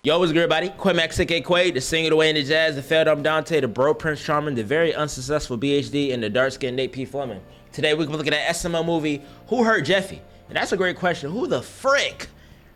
Yo, what's good, everybody? Quamax, aka Quay, the singer, the way in the jazz, the failed Dante, the bro Prince Charming, the very unsuccessful BHD, and the dark-skinned Nate P. Fleming. Today, we're gonna be looking at SML movie, Who Hurt Jeffy? And that's a great question. Who the frick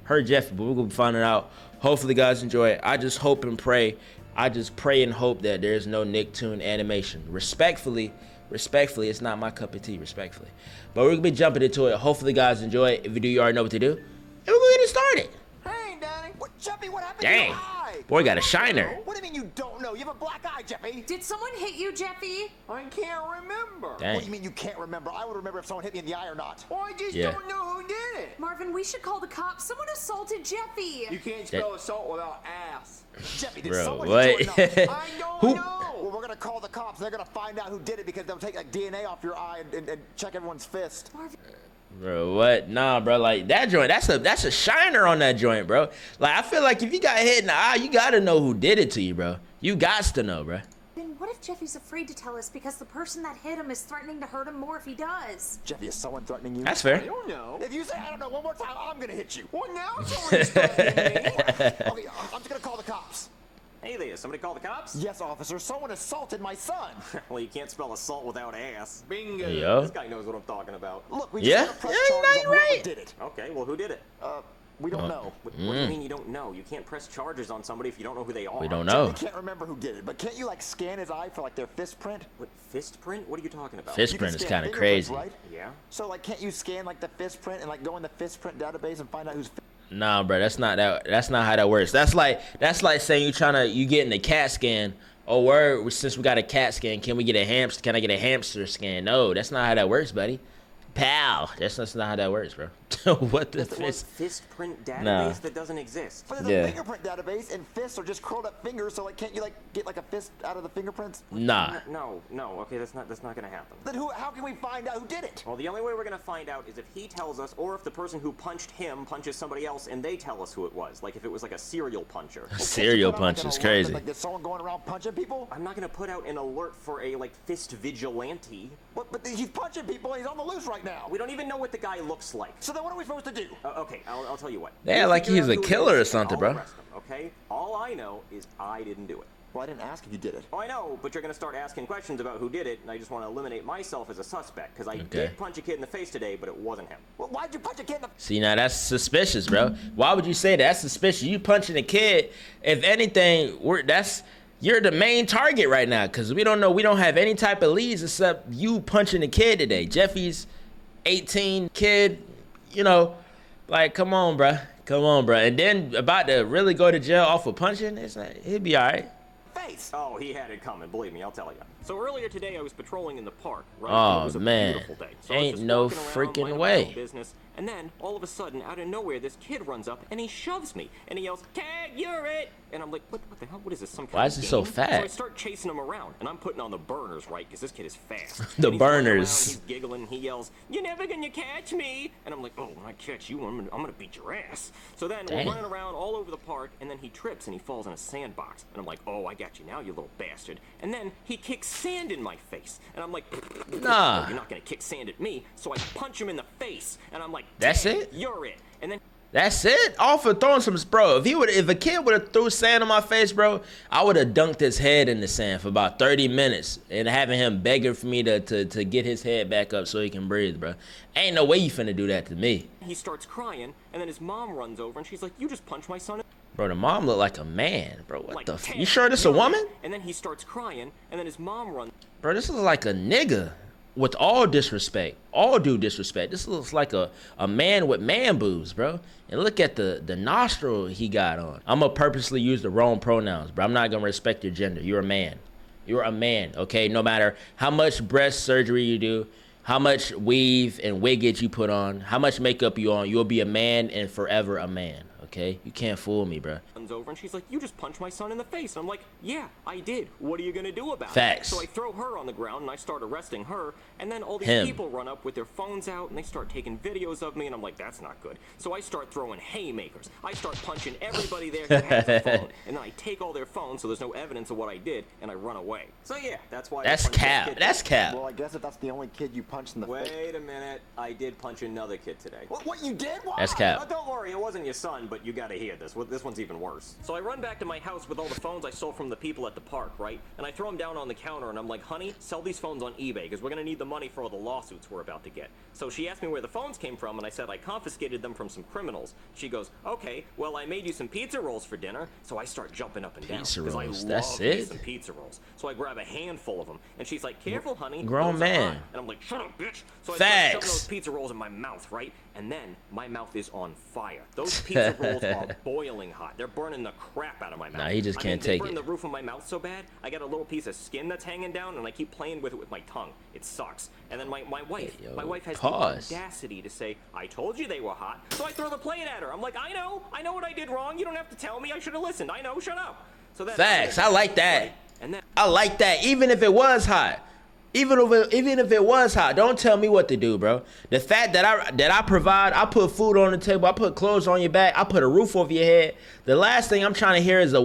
hurt Jeffy? But we're gonna be finding out. Hopefully, you guys enjoy it. I just hope and pray. I just pray and hope that there's no Nicktoon animation. Respectfully, it's not my cup of tea, respectfully. But we're gonna be jumping into it. Hopefully, you guys enjoy it. If you do, you already know what to do. And we're gonna get it started. Hey, Danny. What, Jeffy, what happened Dang. to your eye? Boy got a shiner. What do you mean you don't know? You have a black eye, Jeffy. Did someone hit you, Jeffy? I can't remember. Dang. What do you mean you can't remember? I would remember if someone hit me in the eye or not. Well, I just Yeah. don't know who did it. Marvin, we should call the cops. Someone assaulted Jeffy. You can't spell assault without ass. Jeffy, did Bro, someone what? hit you or not? I don't Who? know. Well, we're gonna call the cops. They're gonna find out who did it because they'll take like DNA off your eye and check everyone's fist. Marvin. Bro, what? Nah, bro, like that joint, that's a shiner on that joint, bro. Like, I feel like if you got hit in the eye, you gotta know who did it to you, bro. You gots to know, bro. Then what if Jeffy's afraid to tell us because the person that hit him is threatening to hurt him more if he does? Jeffy, is someone threatening you? That's I fair. don't know. If you say I don't know one more time, I'm gonna hit you. Well, now someone's threatening me. Okay, I'm just gonna call the cops. Hey there, somebody call the cops? Yes, officer. Someone assaulted my son. Well, you can't spell assault without ass. Bingo. Yo. This guy knows what I'm talking about. Look, we Yeah? just gotta press Yeah, charges you on whoever right. did it. Okay, well, who did it? We don't know. What do you mean you don't know? You can't press charges on somebody if you don't know who they are. We don't We know. can't remember who did it, but can't you like scan his eye for like their fist print? What, fist print? What are you talking about? Fist You can print is scan kind of fingerprints, crazy. right? Yeah? So like, can't you scan like the fist print and like go in the fist print database and find out who's? Nah, bro, that's not how that works. That's like saying you getting a CAT scan. Oh, word, since we got a CAT scan, can I get a hamster scan? No, that's not how that works, buddy. Pal, that's not how that works, bro. What the There's a fist? fist print database Nah. that doesn't exist. But there's Yeah. a fingerprint database, and fists are just curled up fingers. So like, can't you like get like a fist out of the fingerprints? Nah. No, okay, that's not gonna happen. Then who? How can we find out who did it? Well, the only way we're gonna find out is if he tells us, or if the person who punched him punches somebody else and they tell us who it was. Like if it was like a serial puncher. Serial Put out, like, punch an is alert, crazy. Like, there's someone going around punching people? I'm not gonna put out an alert for a like fist vigilante. What? But he's punching people. And he's on the loose right now. We don't even know what the guy looks like. So then what are we supposed to do? Okay, I'll tell you what. Yeah, We'll like figure he's out a who it killer is, or something, I'll bro. arrest him, okay? All I know is I didn't do it. Well, I didn't ask if you did it. Oh, I know, but you're gonna start asking questions about who did it, and I just want to eliminate myself as a suspect, because I Okay. did punch a kid in the face today, but it wasn't him. Well, why'd you punch a kid in the? See, now that's suspicious, bro. Why would you say that? That's suspicious. You punching a kid. If anything, you're the main target right now, because we don't have any type of leads except you punching a kid today. Jeffy's 18 kid, like, come on, bro. And then about to really go to jail off of punching, he'll be all right. Face. Oh, he had it coming, believe me, I'll tell you. So earlier today, I was patrolling in the park, right? Oh, It was a man. beautiful day. So I was Ain't just no walking around, freaking minding my way. own business, and then, all of a sudden, out of nowhere, this kid runs up, and he shoves me, and he yells, "Tag, you're it!" And I'm like, what the hell? What is this, some kind Why of is he game? so fat? So I start chasing him around, and I'm putting on the burners, right? Because this kid is fast. The And he's running around, burners. He's giggling, and he yells, "You're never gonna catch me!" And I'm like, oh, when I catch you, I'm gonna beat your ass. So then, Dang. we're running around all over the park, and then he trips, and he falls in a sandbox. And I'm like, oh, I got you now, you little bastard. And then he kicks sand in my face. And I'm like, Nah. you're not gonna kick sand at me. So I punch him in the face, and I'm like, That's "Dang, it? You're it." And then That's it? All for throwing some, bro. If a kid would have threw sand on my face, bro, I would have dunked his head in the sand for about 30 minutes and having him begging for me to get his head back up so he can breathe, bro. Ain't no way you finna do that to me. he starts crying, and then his mom runs over, and she's like, "You just punched my son." Bro, the mom looked like a man, bro. What Like, the "Tag, You sure this a you're it." woman? And then he starts crying, and then his mom runs. Bro, this looks like a nigga. With all disrespect, all due disrespect, this looks like a man with man boobs, bro. And look at the nostril he got on. I'm gonna purposely use the wrong pronouns, bro. I'm not gonna respect your gender. You're a man. You're a man, okay? No matter how much breast surgery you do, how much weave and wiggage you put on, how much makeup you on, you'll be a man and forever a man, okay? You can't fool me, bro. Over, and she's like, "You just punched my son in the face." And I'm like, "Yeah, I did. What are you gonna do about Facts. it?" So I throw her on the ground, and I start arresting her, and then all these Him. people run up with their phones out, and they start taking videos of me, and I'm like, that's not good. So I start throwing haymakers. I start punching everybody there who has a phone, and then I take all their phones, so there's no evidence of what I did, and I run away. So yeah, that's why. That's I punched that cap. kid That's today. cap. Well, I guess if that's the only kid you punched in the face. Wait a minute, I did punch another kid today. What you did? Why? That's Oh, cap. don't worry, it wasn't your son. fun, but you gotta hear this. This one's even worse. So I run back to my house with all the phones I stole from the people at the park, right? And I throw them down on the counter, and I'm like, honey, sell these phones on eBay, because we're gonna need the money for all the lawsuits we're about to get. So she asked me where the phones came from, and I said I confiscated them from some criminals. She goes, okay, well, I made you some pizza rolls for dinner. So I start jumping up and down. Pizza because rolls, I that's love me it? some pizza rolls. So I grab a handful of them, and she's like, careful, honey. Grown those are man. hot." And I'm like, shut up, bitch. So I start Facts. shoving those pizza rolls in my mouth, right? And then my mouth is on fire. Those pizza rolls are boiling hot. They're burning the crap out of my mouth. Nah, he just can't they take burn it. the roof of my mouth so bad, I got a little piece of skin that's hanging down, and I keep playing with it with my tongue. It sucks. And then my wife, Hey, yo, my wife has pause. the audacity to say, I told you they were hot. So I throw the plate at her. I'm like, I know what I did wrong. You don't have to tell me. I should have listened. I know, shut up. So that's Facts. I like that. Right? And then I like that. Even if it was hot. Even if it was hot, don't tell me what to do, bro. The fact that I provide, I put food on the table, I put clothes on your back, I put a roof over your head. The last thing I'm trying to hear is a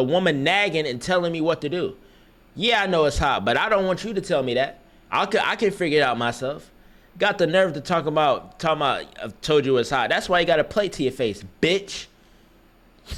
woman nagging and telling me what to do. Yeah, I know it's hot, but I don't want you to tell me that. I can figure it out myself. Got the nerve to talk about I've told you it's hot. That's why you got a plate to your face, bitch.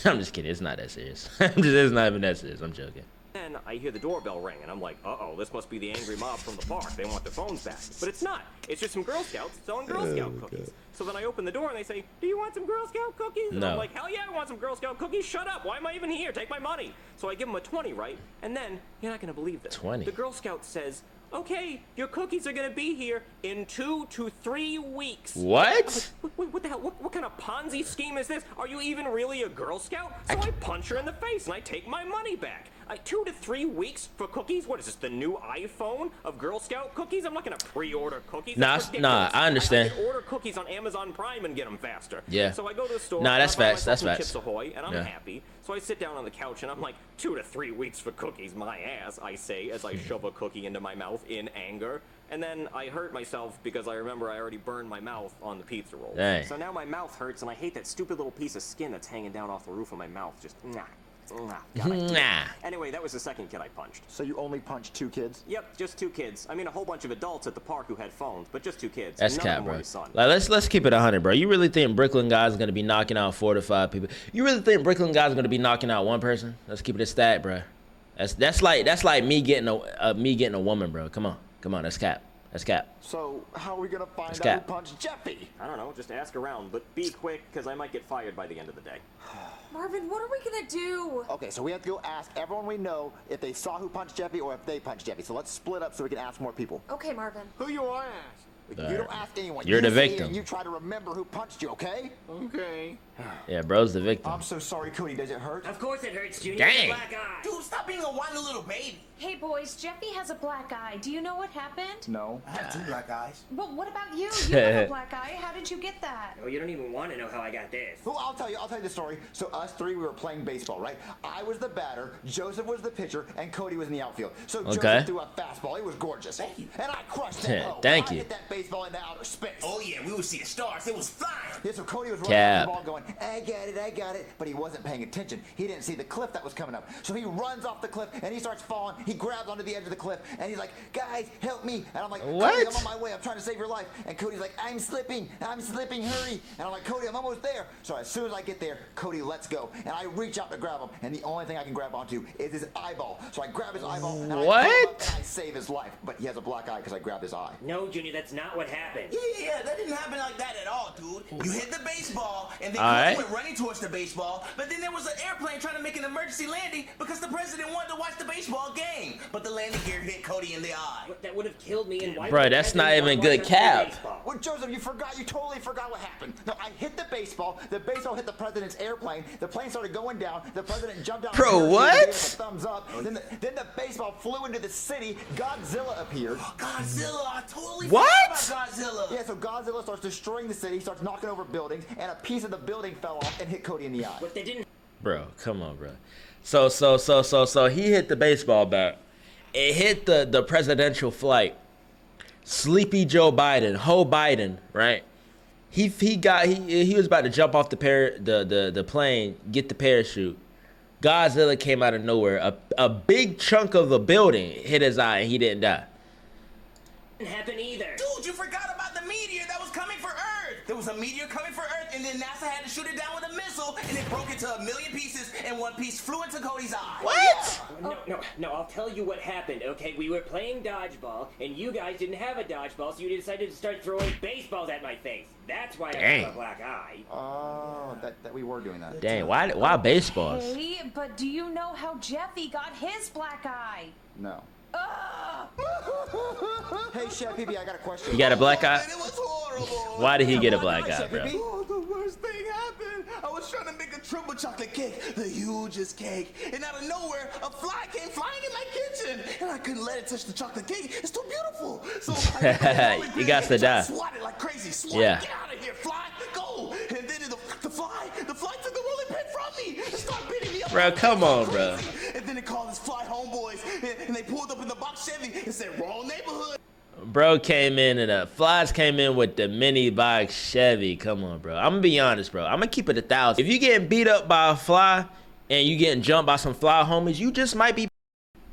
I'm just kidding. It's not that serious. It's not even that serious. I'm joking. Then I hear the doorbell ring, and I'm like, uh-oh, this must be the angry mob from the park. They want their phones back. But it's not. It's just some Girl Scouts selling Girl Scout cookies. So then I open the door, and they say, do you want some Girl Scout cookies? And No. I'm like, hell yeah, I want some Girl Scout cookies. Shut up. Why am I even here? Take my money. So I give them a 20, right? And then, you're not going to believe this. 20? The Girl Scout says, okay, your cookies are going to be here in 2 to 3 weeks. What? What the hell? What kind of Ponzi scheme is this? Are you even really a Girl Scout? So I punch her in the face and I take my money back. 2 to 3 weeks for cookies? What is this, the new iPhone of Girl Scout cookies? I'm not gonna pre-order cookies. That's ridiculous. Nah, I understand. I can order cookies on Amazon Prime and get them faster. Yeah. So I go to the store. Nah, that's and I buy facts, myself that's some facts. Chips Ahoy, and I'm Yeah. happy. So I sit down on the couch and I'm like, 2 to 3 weeks for cookies, my ass, I say as I shove a cookie into my mouth in anger. And then I hurt myself because I remember I already burned my mouth on the pizza roll. Dang. So now my mouth hurts and I hate that stupid little piece of skin that's hanging down off the roof of my mouth. Just, nah. God, I hate it. Nah. Anyway, that was the second kid I punched. So you only punched 2 kids? Yep, just 2 kids. I mean, a whole bunch of adults at the park who had phones, but just 2 kids. That's None of cap, them were bro. his son. Like, let's keep it 100, bro. You really think Brooklyn guys gonna be knocking out 4 to 5 people? You really think Brooklyn guys gonna be knocking out 1 person? Let's keep it a stat, bro. That's like me getting a woman, bro. Come on, that's cap. That's cap. So how are we gonna find out cap. who punched Jeffy? I don't know, just ask around, but be quick, because I might get fired by the end of the day. Marvin, what are we gonna do? Okay, so we have to go ask everyone we know if they saw who punched Jeffy or if they punched Jeffy. So let's split up so we can ask more people. Okay, Marvin. Who you want to ask? You don't ask anyone. You're You the sit here victim. and you try to remember who punched you, okay? Okay. Yeah, bro's the victim. I'm so sorry, Cody. Does it hurt? Of course it hurts, Junior. Dang. Black eye. Dude, stop being a whiny little baby. Hey, boys, Jeffy has a black eye. Do you know what happened? No. I have 2 black eyes. Well, what about you? You have a black eye. How did you get that? Oh, you don't even want to know how I got this. Well, I'll tell you the story. So us 3, we were playing baseball, right? I was the batter, Joseph was the pitcher, and Cody was in the outfield. So Okay. Joseph threw a fastball. It was gorgeous. Thank you. And I crushed that hoe. Thank I you. hit that baseball into outer space. Oh, yeah, we were seeing stars. It was flying. Yeah, so Cody was running Cap. off the ball going, I got it, but he wasn't paying attention. He didn't see the cliff that was coming up. So he runs off the cliff, and he starts falling. He grabs onto the edge of the cliff, and he's like, guys, help me. And I'm like, Cody, What? I'm on my way. I'm trying to save your life. And Cody's like, I'm slipping, hurry. And I'm like, Cody, I'm almost there. So as soon as I get there, Cody lets go. And I reach out to grab him, and the only thing I can grab onto is his eyeball. So I grab his eyeball, and I pull him What? up, and I save his life. But he has a black eye because I grabbed his eye. No, Junior, that's not what happened. Yeah, that didn't happen like that at all, dude. You hit the baseball, and then All right. you went running towards the baseball, but then there was an airplane trying to make an emergency landing because the president wanted to watch the baseball game. But the landing gear hit Cody in the eye. That would have killed me, and why Bro, would that's the president not even want to good watch cap. baseball? Well, Joseph, you totally forgot what happened. No, I hit the baseball hit the president's airplane, the plane started going down, the president jumped out. Bro, and what? gave us a thumbs up. Then the baseball flew into the city, Godzilla appeared. Godzilla, I totally What? forgot about Godzilla. Yeah, so Godzilla starts destroying the city, starts knocking over buildings, and a piece of the building fell off and hit Cody in the eye. But they didn't. Bro, come on, bro. So he hit the baseball bat. It hit the presidential flight. Sleepy Joe Biden, right? He was about to jump off the plane, get the parachute. Godzilla came out of nowhere. A big chunk of the building hit his eye, and he didn't die. Happen either. Dude, you forgot about the meteor that was coming for Earth. There was a meteor coming for Earth, and then NASA had to shoot it down with a missile, and it broke into 1,000,000 pieces, and one piece flew into Cody's eye. What? No, I'll tell you what happened, okay? We were playing dodgeball, and you guys didn't have a dodgeball, so you decided to start throwing baseballs at my face. That's why I got a black eye. Oh, that we were doing that. Dang, why baseballs? Hey, but do you know how Jeffy got his black eye? No. Ugh! Hey, Chef PB, I got a question. You got a black eye? And it was horrible. Why did he get a black eye, Chef bro? PB? Oh, the worst thing happened. I was trying to make a triple chocolate cake, the hugest cake, and out of nowhere, a fly came flying in my kitchen, and I couldn't let it touch the chocolate cake. It's too beautiful. So You got to die. Swat it like crazy. Swat Yeah. it. Get out of here, fly. Go. And then the fly took the rolling pin from me and started beating me up. Bro, come on, bro. And then they called his fly homeboys, and they pulled up in the box Chevy and said, wrong neighborhood. Bro came in and the flies came in with the mini box Chevy. Come on, bro. I'm gonna be honest, bro. I'm gonna keep it 1,000. If you getting beat up by a fly and you getting jumped by some fly homies, you just might be.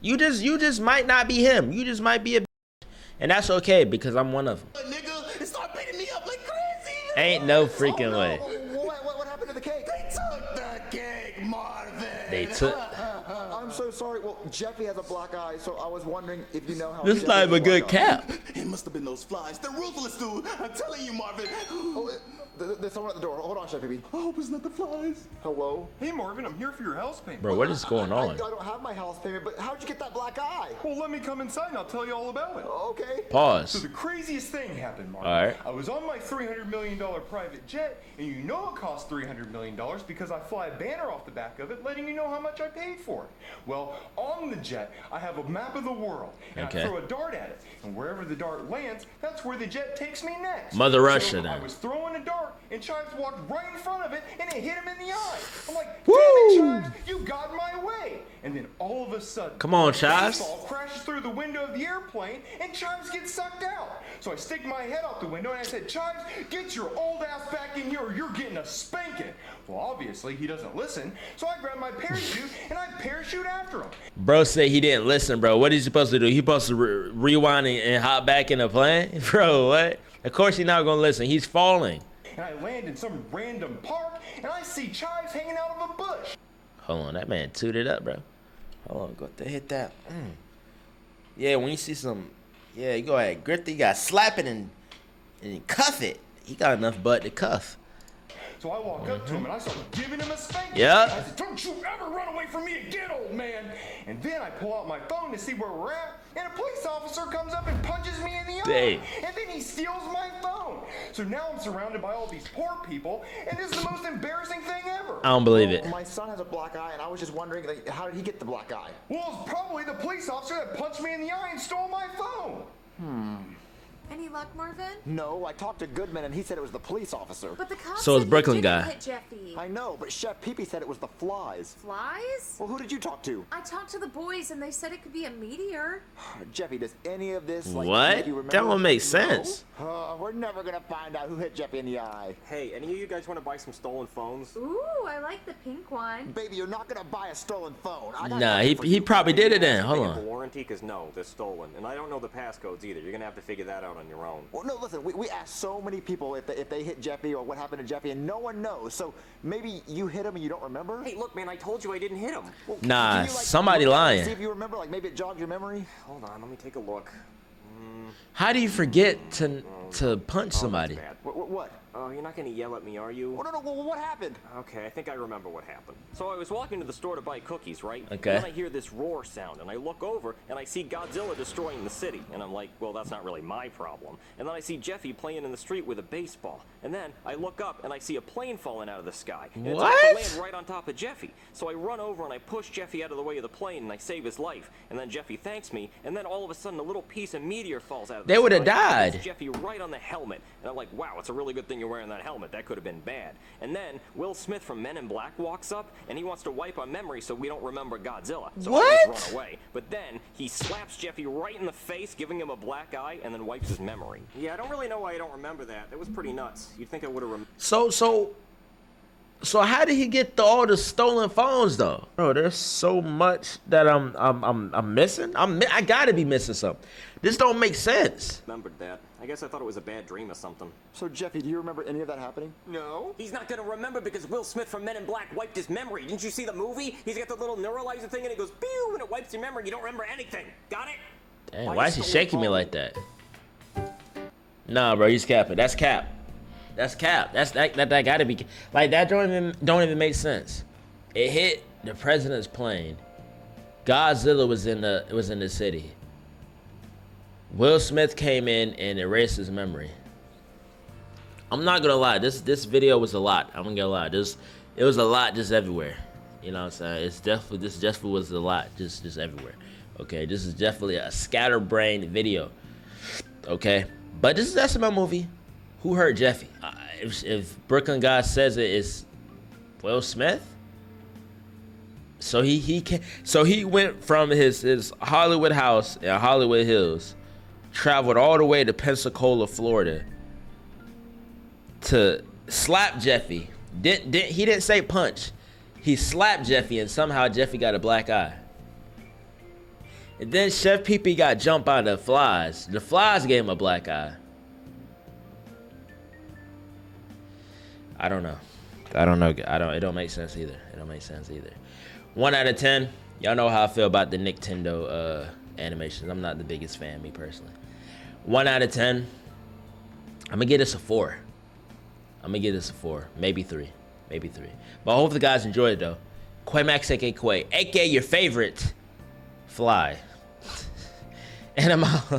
You just might not be him. You just might be a. And that's okay because I'm one of them. Nigga, and start beating me up like crazy. Ain't no freaking way. What happened to the cake? They took the cake, Marvin. They took. I'm so sorry. Well, Jeffy has a black eye, so I was wondering if you know how. This Jeffy not has even a good black eye. cap. It must have been those flies. They're ruthless, dude. I'm telling you, Marvin. Oh, there's someone at the door. Hold on, Chef PB. I hope it's not the flies. Hello? Hey Marvin, I'm here for your house payment. Bro, what is going I on? don't have my house payment, but how'd you get that black eye? Well, let me come inside and I'll tell you all about it. Okay. So Pause. the craziest thing happened, Marvin. All right. I was on my $300 million private jet, and you know it costs $300 million because I fly a banner off the back of it letting you know how much I paid for it. Well, on the jet, I have a map of the world, and Okay. I throw a dart at it. And wherever the dart lands, that's where the jet takes me next. Mother Russia, So then. I was throwing a dart, and Chives walked right in front of it, and it hit him in the eye. I'm like, Woo! damn it, Chives, you got my way. And then all of a sudden, Come on, Chives. the baseball crashes through the window of the airplane, and Chives gets sucked out. So I stick my head out the window, and I said, Chives, get your old ass back in here, or you're getting a spanking. Well, obviously, he doesn't listen, so I grab my parachute, and I parachute after him. Bro said he didn't listen, bro. What is he supposed to do? He supposed to rewind and hop back in the plane? Bro, what? Of course he's not gonna listen. He's falling. And I land in some random park, and I see Chives hanging out of a bush. Hold on, that man tooted up, bro. Hold on, go to hit that. Yeah, when you see some, yeah, you go ahead, grip it. You got slap it and cuff it. He got enough butt to cuff. So I walk up to him and I start giving him a spanking. Yeah. I said, don't you ever run away from me again, old man. And then I pull out my phone to see where we're at, and a police officer comes up and punches me in the Dang. eye. And then he steals my phone. So now I'm surrounded by all these poor people, and this is the most embarrassing thing ever. I don't believe it. My son has a black eye, and I was just wondering, like, how did he get the black eye? Well, it's probably the police officer that punched me in the eye and stole my phone. Any luck, Marvin? No, I talked to Goodman, and he said it was the police officer. But the cops So it's said he Brooklyn didn't guy. hit Jeffy. I know, but Chef Pee-Pee said it was the flies. Flies? Well, who did you talk to? I talked to the boys and they said it could be a meteor. Jeffy, does any of this, like, What? make you remember? That won't make No? sense. We're never gonna find out who hit Jeffy in the eye. Hey, any of you guys want to buy some stolen phones? Ooh, I like the pink one. Baby, you're not gonna buy a stolen phone. I got Nah, nothing for he you. probably did it then. Hold They get the on. warranty? Because no, they're stolen. And I don't know the passcodes either. You're going to have to figure that out on your own. Well, no, listen, we asked so many people if they hit Jeffy or what happened to Jeffy, and no one knows. So maybe you hit him and you don't remember? Hey, look, man, I told you I didn't hit him. Well, Nah, can you, somebody look at it and lying. See if you remember, like maybe it jogged your memory. Hold on, let me take a look. How do you forget to punch somebody? Bad. What? Oh, you're not going to yell at me, are you? Oh, no, well, what happened? Okay, I think I remember what happened. So I was walking to the store to buy cookies, right? Okay. And then I hear this roar sound, and I look over, and I see Godzilla destroying the city. And I'm like, well, that's not really my problem. And then I see Jeffy playing in the street with a baseball. And then I look up, and I see a plane falling out of the sky. And it's about to land right on top of Jeffy. So I run over, and I push Jeffy out of the way of the plane, and I save his life. And then Jeffy thanks me, and then all of a sudden, a little piece of meteor falls out of the They sky. would've and hits died. Jeffy right on the helmet. And I'm like, wow, it's a really good thing you're wearing that helmet. That could have been bad. And then Will Smith from Men in Black walks up, and he wants to wipe our memory so we don't remember Godzilla. So I just run away. But then he slaps Jeffy right in the face, giving him a black eye, and then wipes his memory. Yeah, I don't really know why I don't remember that. That was pretty nuts. You'd think I would have So So how did he get all the stolen phones though? Bro, there's so much that I'm missing. I gotta be missing something. This don't make sense. Remembered that. I guess I thought it was a bad dream or something. So Jeffy, do you remember any of that happening? No. He's not gonna remember because Will Smith from Men in Black wiped his memory. Didn't you see the movie? He's got the little neuralizer thing and it goes pew and it wipes your memory. You don't remember anything. Got it? Damn, why is he shaking me like that? Nah, bro, he's capping. That's cap. That's cap. That gotta be like that. Don't even make sense. It hit the president's plane. Godzilla was in the city. Will Smith came in and erased his memory. I'm not gonna lie. This video was a lot. I'm gonna lie. It was a lot just everywhere. You know what I'm saying? This definitely was a lot just everywhere. Okay, this is definitely a scatterbrained video. Okay, but this is an SML movie. Who hurt Jeffy? If Brooklyn guy says it's Will Smith, so he went from his Hollywood house in Hollywood Hills, traveled all the way to Pensacola, Florida, to slap Jeffy. He didn't say punch. He slapped Jeffy, and somehow Jeffy got a black eye. And then Chef Pee-Pee got jumped by the flies. The flies gave him a black eye. I don't know. It don't make sense either. 1 out of 10. Y'all know how I feel about the Nintendo animations. I'm not the biggest fan, me personally. 1 out of 10. I'm gonna give this a 4. Maybe 3. But I hope the guys enjoyed it though. Quamax, aka Quay, aka your favorite fly. And I'm out.